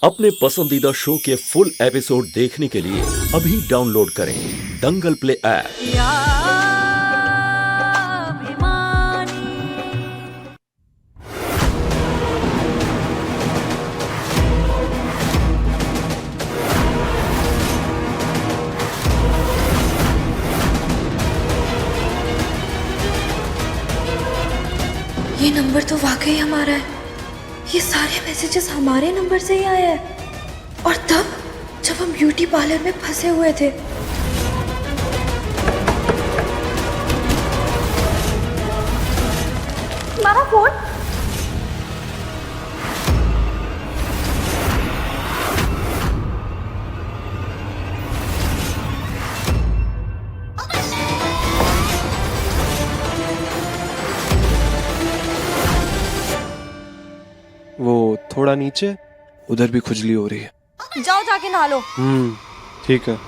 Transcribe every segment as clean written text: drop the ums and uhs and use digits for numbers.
अपने पसंदीदा शो के फुल एपिसोड देखने के लिए अभी डाउनलोड करें दंगल प्ले ऐप। ये नंबर तो वाकई हमारा है। ये सारे मैसेजेस हमारे नंबर से ही आए हैं। और तब जब हम ब्यूटी पार्लर में फंसे हुए थे। तुम्हारा फोन? वो थोड़ा नीचे, उधर भी खुजली हो रही है। जाओ जाके नहा लो। ठीक है।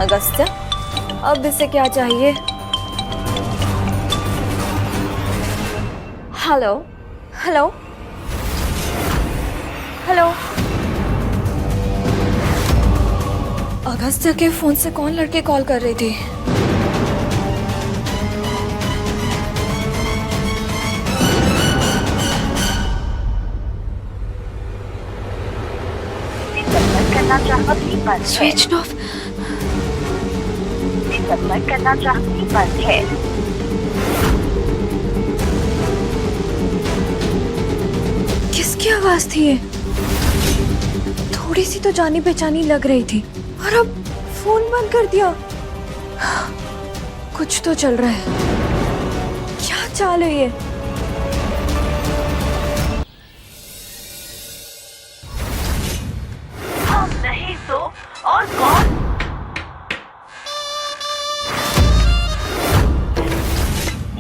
अगस्त्या, अब इसे क्या चाहिए? Hello hello hello. अगस्त्या के फोन से कौन लड़के कॉल कर रही थी? स्विच ऑफ करना चाहती बंद है। किसकी आवाज थी ये? थोड़ी सी तो जानी पहचानी लग रही थी और अब फोन बंद कर दिया। कुछ तो चल रहा है। क्या चाल है ये? हम नहीं तो और कौन?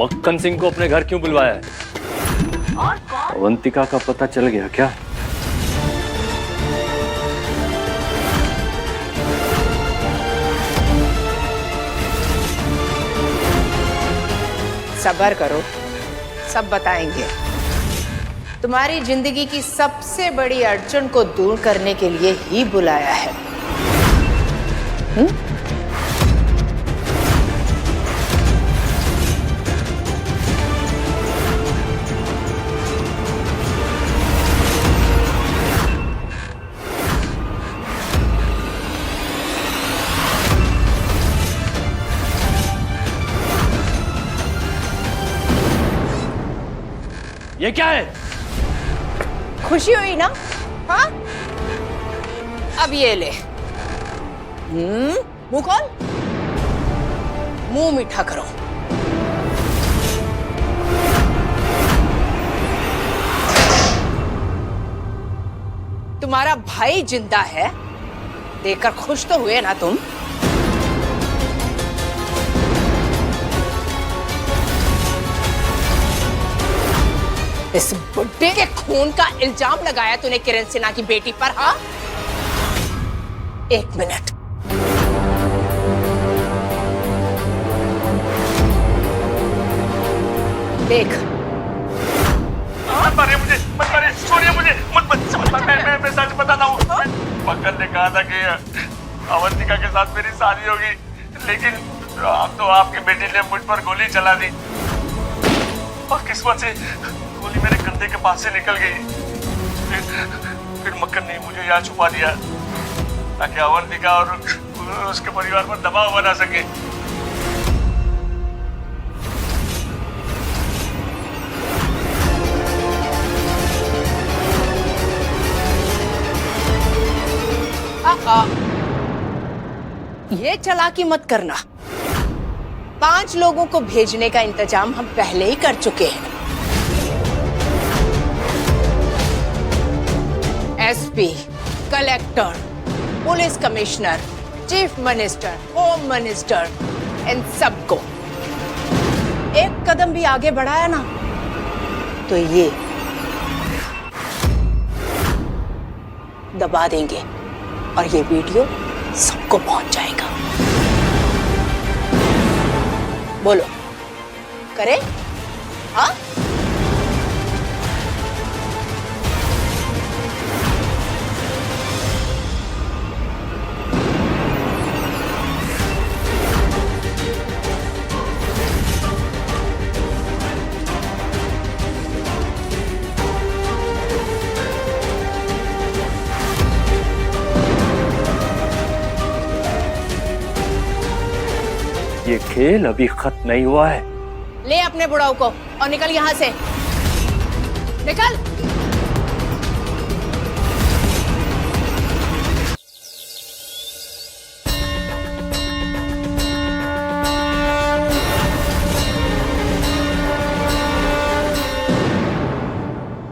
मक्खन सिंह को अपने घर क्यों बुलवाया है? और कौन? अवंतिका का पता चल गया क्या? सब्र करो, सब बताएंगे। तुम्हारी जिंदगी की सबसे बड़ी अड़चन को दूर करने के लिए ही बुलाया है। ये क्या है? खुशी हुई ना? हाँ, अब ये ले। मुंह खोल, मुंह मीठा करो। तुम्हारा भाई जिंदा है, देखकर खुश तो हुए ना तुम? इस बुड्ढे के खून का इल्जाम लगाया तूने किरण सिन्हा की बेटी पर। हाँ, एक मिनट। देख, मत मारिए मुझे, मत मारिए, छोड़िए मुझे, मैं सच बताता हूँ। पंकज ने कहा था कि अवंतिका के साथ मेरी शादी होगी, लेकिन अब तो आपकी बेटी ने मुझ पर गोली चला दी और किस्मत से गोली मेरे कंधे के पास से निकल गई। फिर मक्खन ने मुझे यहाँ छुपा दिया ताकि अवंतिका और उसके परिवार पर दबाव बना सके। ये चालाकी मत करना। 5 लोगों को भेजने का इंतजाम हम पहले ही कर चुके हैं। SP, collector, police commissioner, chief minister, home minister, इन सबको एक कदम भी आगे बढ़ाया ना तो ये दबा देंगे और ये वीडियो सबको पहुंच जाएगा। बोलो, करें? हाँ? ये खेल अभी खत्म नहीं हुआ है। ले अपने बुढ़ाऊ को और निकल यहां से, निकल।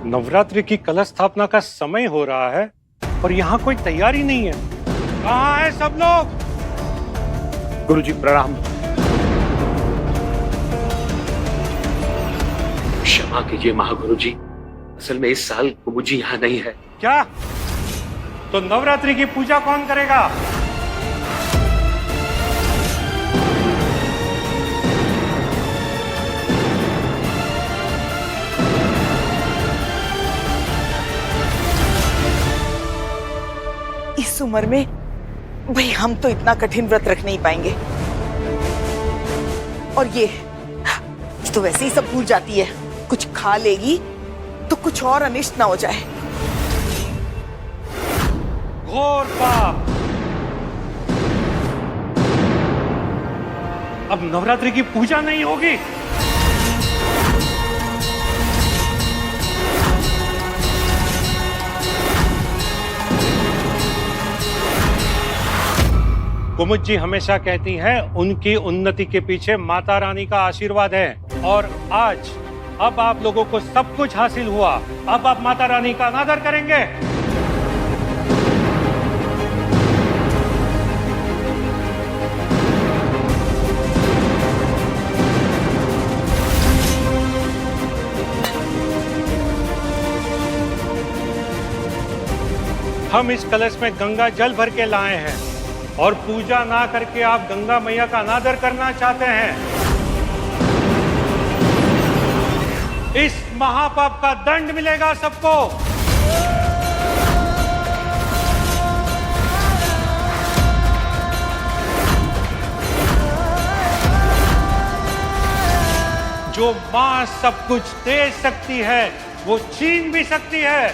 नवरात्रि की कलश स्थापना का समय हो रहा है और यहाँ कोई तैयारी नहीं है। कहाँ है सब लोग? गुरुजी प्रणाम। क्षमा कीजिए महागुरुजी, असल में इस साल गुरुजी यहाँ नहीं है। क्या? तो नवरात्रि की पूजा कौन करेगा? इस उम्र में भाई हम तो इतना कठिन व्रत रख नहीं पाएंगे। और ये तो वैसे ही सब भूल जाती है, कुछ खा लेगी तो कुछ और अनिष्ट ना हो जाए। घोर पाप। अब नवरात्रि की पूजा नहीं होगी। कुमुद जी हमेशा कहती हैं उनकी उन्नति के पीछे माता रानी का आशीर्वाद है, और आज अब आप लोगों को सब कुछ हासिल हुआ। अब आप माता रानी का अनादर करेंगे। हम इस कलश में गंगा जल भर के लाए हैं और पूजा ना करके आप गंगा मैया का अनादर करना चाहते हैं। इस महापाप का दंड मिलेगा सबको। जो मां सब कुछ दे सकती है वो छीन भी सकती है।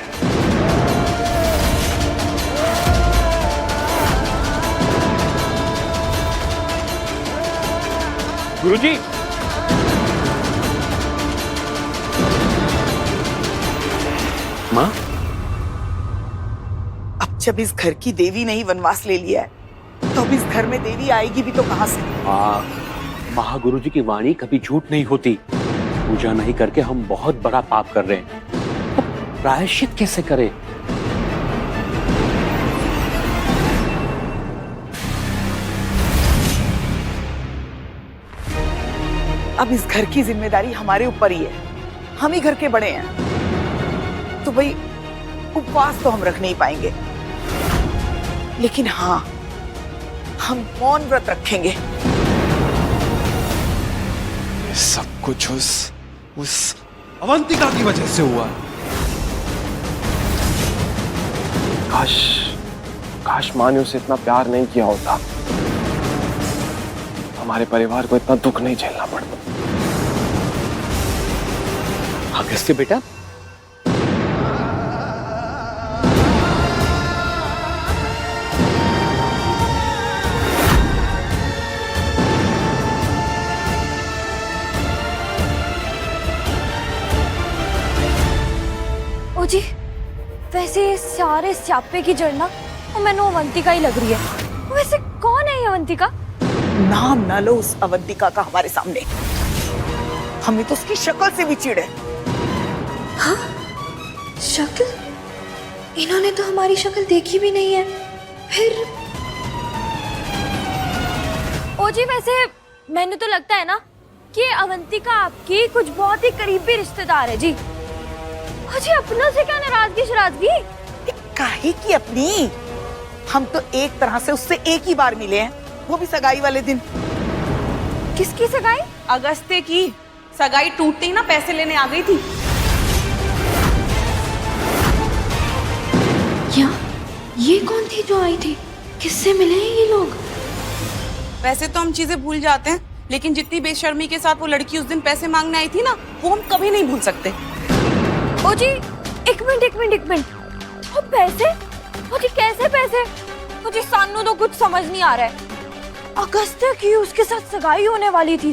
गुरुजी, माँ, अब जब इस घर की देवी ने ही वनवास ले लिया है तो अब इस घर में देवी आएगी भी तो कहां से? महागुरुजी की वाणी कभी झूठ नहीं होती। पूजा नहीं करके हम बहुत बड़ा पाप कर रहे हैं, तो प्रायश्चित कैसे करें? अब इस घर की जिम्मेदारी हमारे ऊपर ही है, हम ही घर के बड़े हैं। तो भाई उपवास तो हम रख नहीं पाएंगे, लेकिन हाँ हम मौन व्रत रखेंगे। ये सब कुछ उस अवंतिका की वजह से हुआ। काश माँ ने उसे इतना प्यार नहीं किया होता, हमारे परिवार को इतना दुख नहीं झेलना पड़ता। अगस्त्य बेटा, ओ जी, वैसे ये सारे स्यापे की जड़ ना वो मैंने अवंतिका ही लग रही है। वैसे कौन है ये अवंतिका? नाम ना लो उस अवंतिका का हमारे सामने। हमें तो उसकी शक्ल से भी चिढ़ है। हाँ, शक्ल? इन्होंने तो हमारी शक्ल देखी भी नहीं है। फिर ओ जी, वैसे मैंने तो लगता है ना कि अवंतिका आपकी कुछ बहुत ही करीबी रिश्तेदार है जी। ओ जी, अपनों से क्या नाराजगी शराजगी? काहे की अपनी? हम तो एक तरह से उससे एक ही बार मिले हैं, वो भी सगाई वाले दिन। किसकी सगाई? अगस्त्य की। सगाई टूटते ही ना पैसे लेने आ गई थी। ये कौन थी जो आई थी? किससे मिले हैं ये लोग? वैसे तो हम चीजें भूल जाते हैं, लेकिन जितनी बेशर्मी के साथ वो लड़की उस दिन पैसे मांगने आई थी ना, वो हम कभी नहीं भूल सकते। ओ जी, एक मिनट। ओ पैसे? ओ जी, कैसे पैसे? ओ जी, सानू तो कुछ समझ नहीं आ रहा है। अगस्त्य की उसके साथ सगाई होने वाली थी,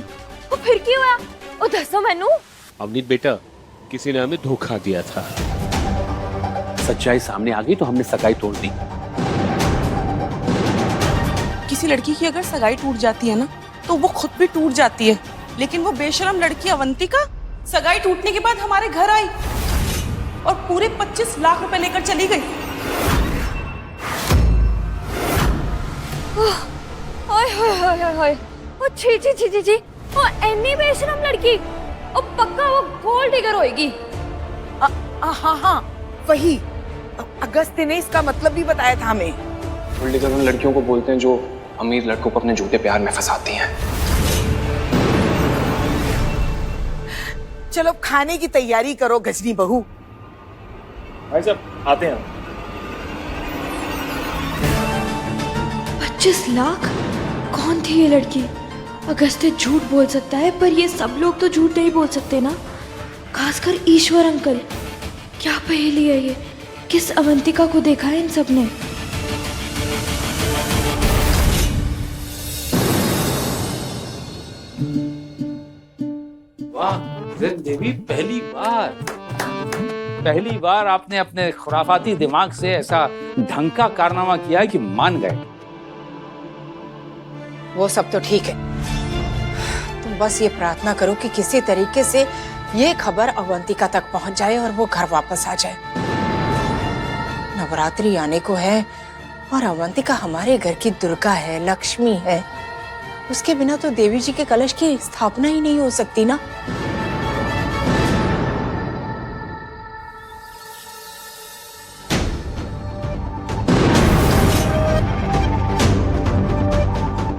वो फिर क्यों हुआ? ओ दसो मैनू। अवनीत बेटा, किसी ने हमें धोखा दिया था। सच्चाई सामने आ गई तो हमने सगाई तोड़ दी। किसी लड़की की अगर सगाई टूट जाती है ना, तो वो खुद भी टूट जाती है। लेकिन वो बेशरम लड़की अवंतिका सगाई टूटने के बाद हमारे घर आई और पूरे 25 लाख रुपए लेकर चली गई। ओए, ओ छी, ओ एनी बेशरम लड़की, ओ पक्का वो गोल्ड डिगर होएगी। हाँ, वही। अगस्त्य ने इसका मतलब भी बताया था हमें। गोल्ड डिगर उन लड़कियों को बोलते हैं जो अमीर लड़कों को अपने झूठे प्यार में फंसाती हैं। चलो खाने की तैयारी करो गजनी बहू। भाई साहब आते हैं। 25 लाख? कौन थी ये लड़की? अगस्त्य झूठ बोल सकता है, पर ये सब लोग तो झूठ नहीं बोल सकते ना, खासकर ईश्वर अंकल। क्या पहेली है ये? किस अवंतिका को देखा है इन सब ने? वाह देवी, पहली बार आपने अपने खुराफाती दिमाग से ऐसा ढंग का कारनामा किया कि मान गए। वो सब तो ठीक है, तुम बस ये प्रार्थना करो कि किसी तरीके से ये खबर अवंतिका तक पहुंच जाए और वो घर वापस आ जाए। नवरात्रि आने को है और अवंतिका हमारे घर की दुर्गा है, लक्ष्मी है। उसके बिना तो देवी जी के कलश की स्थापना ही नहीं हो सकती ना।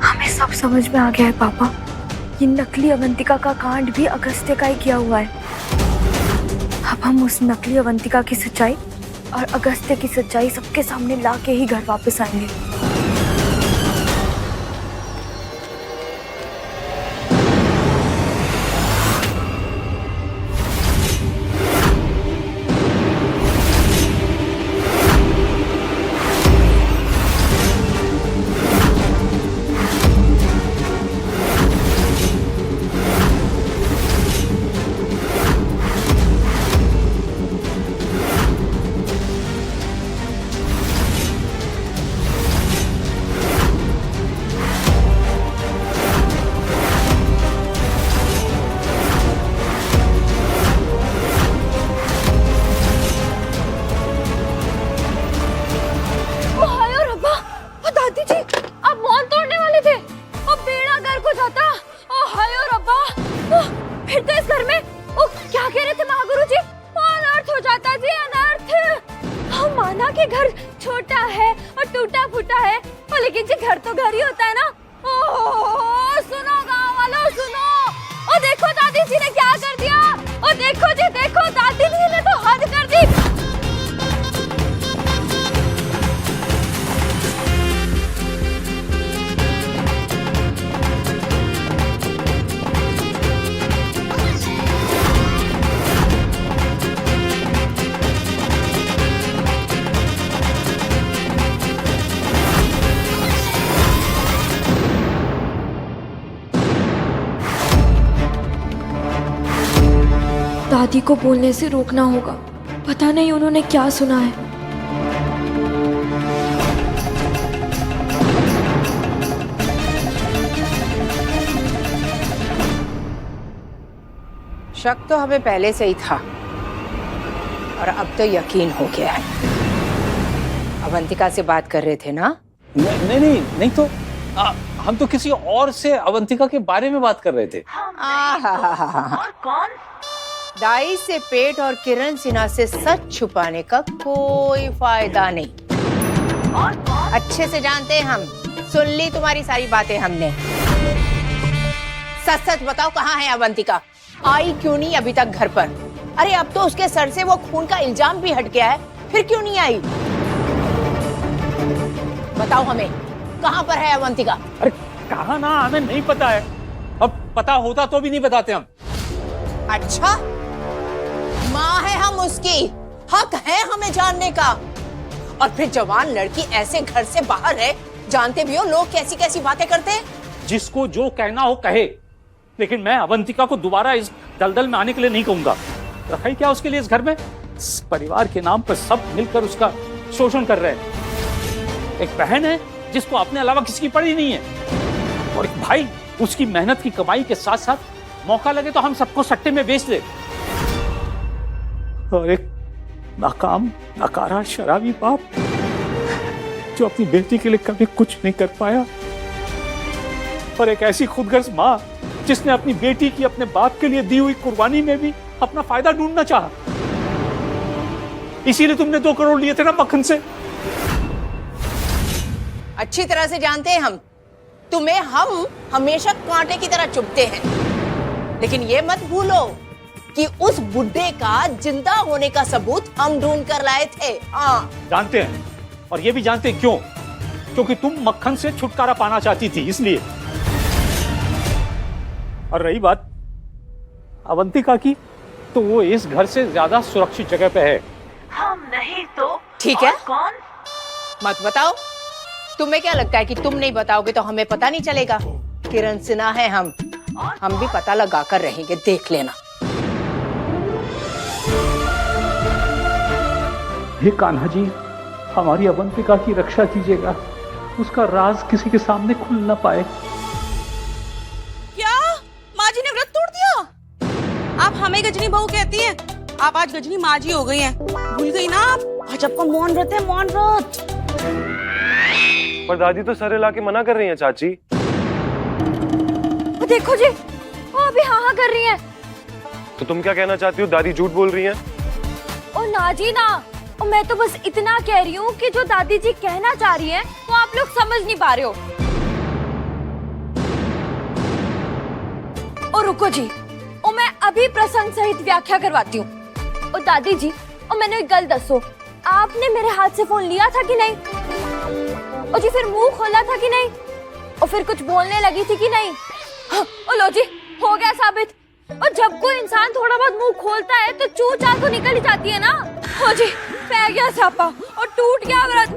हमें सब समझ में आ गया है पापा। ये नकली अवंतिका का कांड भी अगस्त्य का ही किया हुआ है। अब हम उस नकली अवंतिका की सच्चाई और अगस्त्य की सच्चाई सबके सामने ला के ही घर वापस आएंगे। कि घर छोटा है और टूटा फूटा है, और लेकिन जी घर तो घर ही होता है ना। ओह सुनो गाँव वालों सुनो, और देखो दादी जी ने क्या कर दिया, और देखो जी देखो दादी जी ने तो हद कर दी। दादी को बोलने से रोकना होगा, पता नहीं उन्होंने क्या सुना है। शक तो हमें पहले से ही था और अब तो यकीन हो गया है। अवंतिका से बात कर रहे थे ना? नहीं तो हम तो किसी और से अवंतिका के बारे में बात कर रहे थे। और कौन? दाई से पेट और किरण सिन्हा से सच छुपाने का कोई फायदा नहीं। और कौन? अच्छे से जानते हैं हम, सुन ली तुम्हारी सारी बातें हमने। सच सच बताओ, कहाँ है अवंतिका? आई क्यों नहीं अभी तक घर पर? अरे अब तो उसके सर से वो खून का इल्जाम भी हट गया है, फिर क्यों नहीं आई? बताओ हमें, कहाँ पर है अवंतिका? अरे कहा ना, हमें नहीं पता है। अब पता होता तो भी नहीं बताते हम। अच्छा, माँ है हम उसकी, हक है हमें जानने का। और फिर जवान लड़की ऐसे घर से बाहर है, जानते भी हो लोग कैसी कैसी बातें करते हैं। जिसको जो कहना हो कहे, लेकिन मैं अवंतिका को दोबारा इस दलदल में आने के लिए नहीं कहूंगा। रखा ही क्या उसके लिए इस घर में? इस परिवार के नाम पर सब मिलकर उसका शोषण कर रहे हैं। एक बहन है जिसको अपने अलावा किसी की पड़ी नहीं है, और एक भाई उसकी मेहनत की कमाई के साथ साथ मौका लगे तो हम सबको सट्टे में बेच दे। और एक नाकाम नकारा शराबी बाप जो अपनी बेटी के लिए कभी कुछ नहीं कर पाया, और एक ऐसी खुदगर्ज माँ जिसने अपनी बेटी की अपने बाप के लिए दी हुई कुर्बानी में भी अपना फायदा ढूंढना चाहा। इसीलिए तुमने 2 करोड़ लिए थे ना मक्खन से। अच्छी तरह से जानते हैं हम, तुम्हें हम हमेशा कांटे की तरह चुभते हैं, लेकिन ये मत भूलो कि उस बुड्ढे का जिंदा होने का सबूत हम ढूंढ कर लाए थे। हाँ जानते हैं, और ये भी जानते हैं क्यों? क्योंकि तुम मक्खन से छुटकारा पाना चाहती थी, इसलिए। और रही बात अवंतिका की, तो वो इस घर से ज्यादा सुरक्षित जगह पे है। हम नहीं तो ठीक है, कौन? मत बताओ। तुम्हें क्या लगता है कि तुम नहीं बताओगे तो हमें पता नहीं चलेगा? किरण सिन्हा है हम भी पता लगा कर रहेंगे, देख लेना। हे कान्हा जी, हमारी अवंतिका की रक्षा कीजिएगा, उसका राज किसी के सामने खुल न पाए। क्या माँ जी ने व्रत तोड़ दिया? आप हमें गजनी बहू कहती हैं, आप आज गजनी माँ जी हो गई हैं। भूल गई ना आप? आज आपका मौन व्रत है, मौन व्रत। पर दादी तो सर हिला के मना कर रही हैं चाची। वो देखो जी, वो अभी हाँ हाँ कर रही हैं। तो तुम क्या कहना चाहती हो? दादी झूठ बोल रही हैं? ओ ना जी ना, और मैं तो बस इतना कह रही हूँ कि जो दादी जी कहना चाह रही हैं वो आप लोग समझ नहीं पा रहे हो। और रुको जी, और मैं अभी प्रसंग सहित व्याख्या करवाती हूँ। और दादी जी, और मैंने एक गल दसो, आपने मेरे हाथ से फोन लिया था कि नहीं? और जी फिर मुंह खोला था कि नहीं? और फिर कुछ बोलने लगी थी कि नहीं? ओ लो जी, हो गया साबित। और जब कोई इंसान थोड़ा बहुत मुंह खोलता है तो चू चाल तो निकल ही जाती है ना। हो जी, पै गया स्यापा और टूट गया व्रत।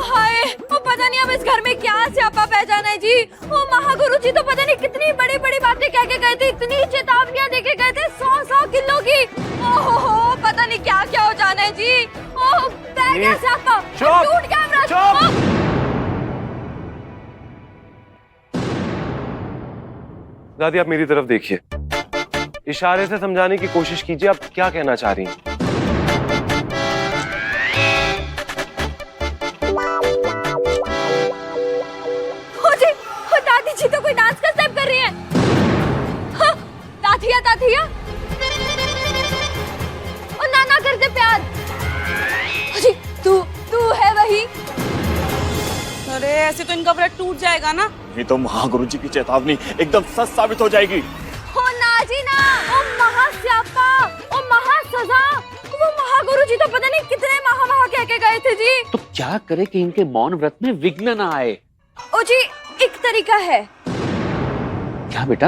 हाय, वो पता नहीं अब इस घर में क्या स्यापा पहचाना है जी। वो महागुरु जी तो पता नहीं कितनी बड़ी बड़ी बातें कह के गए थे, इतनी चेतावनियां दे के गए थे 100 किलो की। ओहो, पता नहीं क्या क्या हो जाना है जी। ओह, पै गया स्यापा, टूट गया व्रत। दादी आप मेरी तरफ देखिए, इशारे से समझाने की कोशिश कीजिए, आप क्या कहना चाह रही हैं? दादी जी तो कोई डांस का स्टेप कर रही हैं। हाँ, ताथिया ताथिया और नाना करते प्यार। जी तू है वही। अरे ऐसे तो इनका व्रत टूट जाएगा ना। नहीं तो महागुरु जी की चेतावनी एकदम सच साबित हो जाएगी। हो ना जी ना, ओ महास्यापा, ओ महासजा। वो महागुरु जी तो पता नहीं कितने महा कह के गए थे जी। तो क्या करे कि इनके मौन व्रत में विघ्न ना आए? ओ जी, एक तरीका है। क्या बेटा?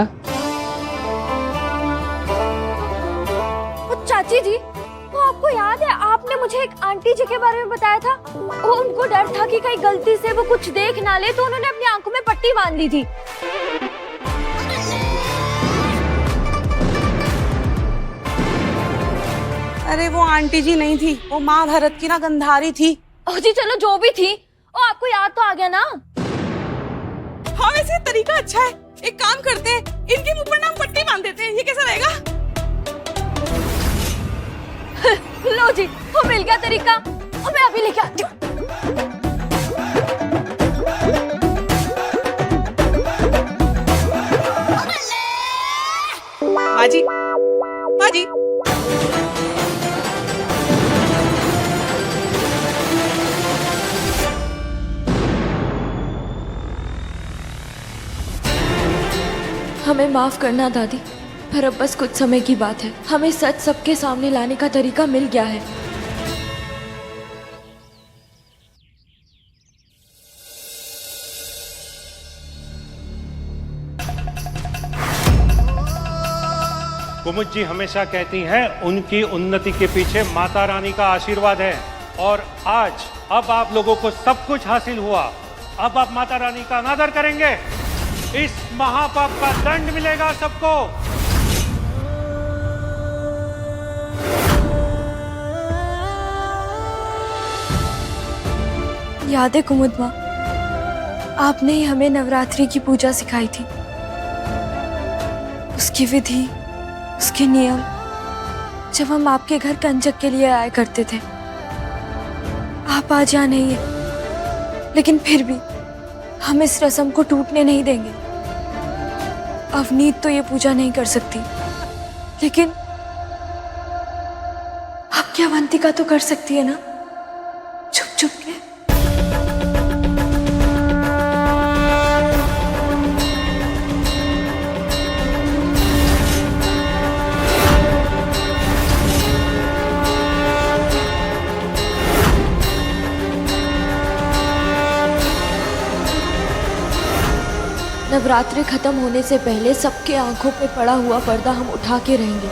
ओ चाची जी, वो आपको याद है आपने मुझे एक आंटी जी के बारे में बताया था? वो उनको डर था कि कहीं गलती से वो कुछ देख ना ले, तो उन्होंने अपनी आंखों में पट्टी बांध ली थी। अरे वो आंटी जी नहीं थी, वो माँ भरत की ना गंधारी थी। ओ जी चलो जो भी थी, ओ आपको याद तो आ गया ना? हाँ वैसे तरीका अच्छा है, एक काम करते हैं, इनके मुंह पर ना हम पट्टी बांध देते हैं, ये कैसा रहेगा? जी वो मिल गया तरीका, और मैं अभी लेके आती हूँ। माँ जी, माँ जी, हमें माफ करना दादी, पर अब बस कुछ समय की बात है। हमें सच सबके सामने लाने का तरीका मिल गया है। कुमुद जी हमेशा कहती हैं उनकी उन्नति के पीछे माता रानी का आशीर्वाद है, और आज अब आप लोगों को सब कुछ हासिल हुआ। अब आप माता रानी का अनादर करेंगे, इस महापाप का दंड मिलेगा सबको। याद है कुमुद माँ, आपने ही हमें नवरात्रि की पूजा सिखाई थी। उसकी विधि, उसके नियम, जब हम आपके घर कंजक के लिए आया करते थे। आप आज यहाँ नहीं है, लेकिन फिर भी हम इस रस्म को टूटने नहीं देंगे। अवनीत तो ये पूजा नहीं कर सकती, लेकिन आपकी अवंतिका तो कर सकती है ना, छुप छुप के। नवरात्रि खत्म होने से पहले सबके आंखों पे पड़ा हुआ पर्दा हम उठा के रहेंगे।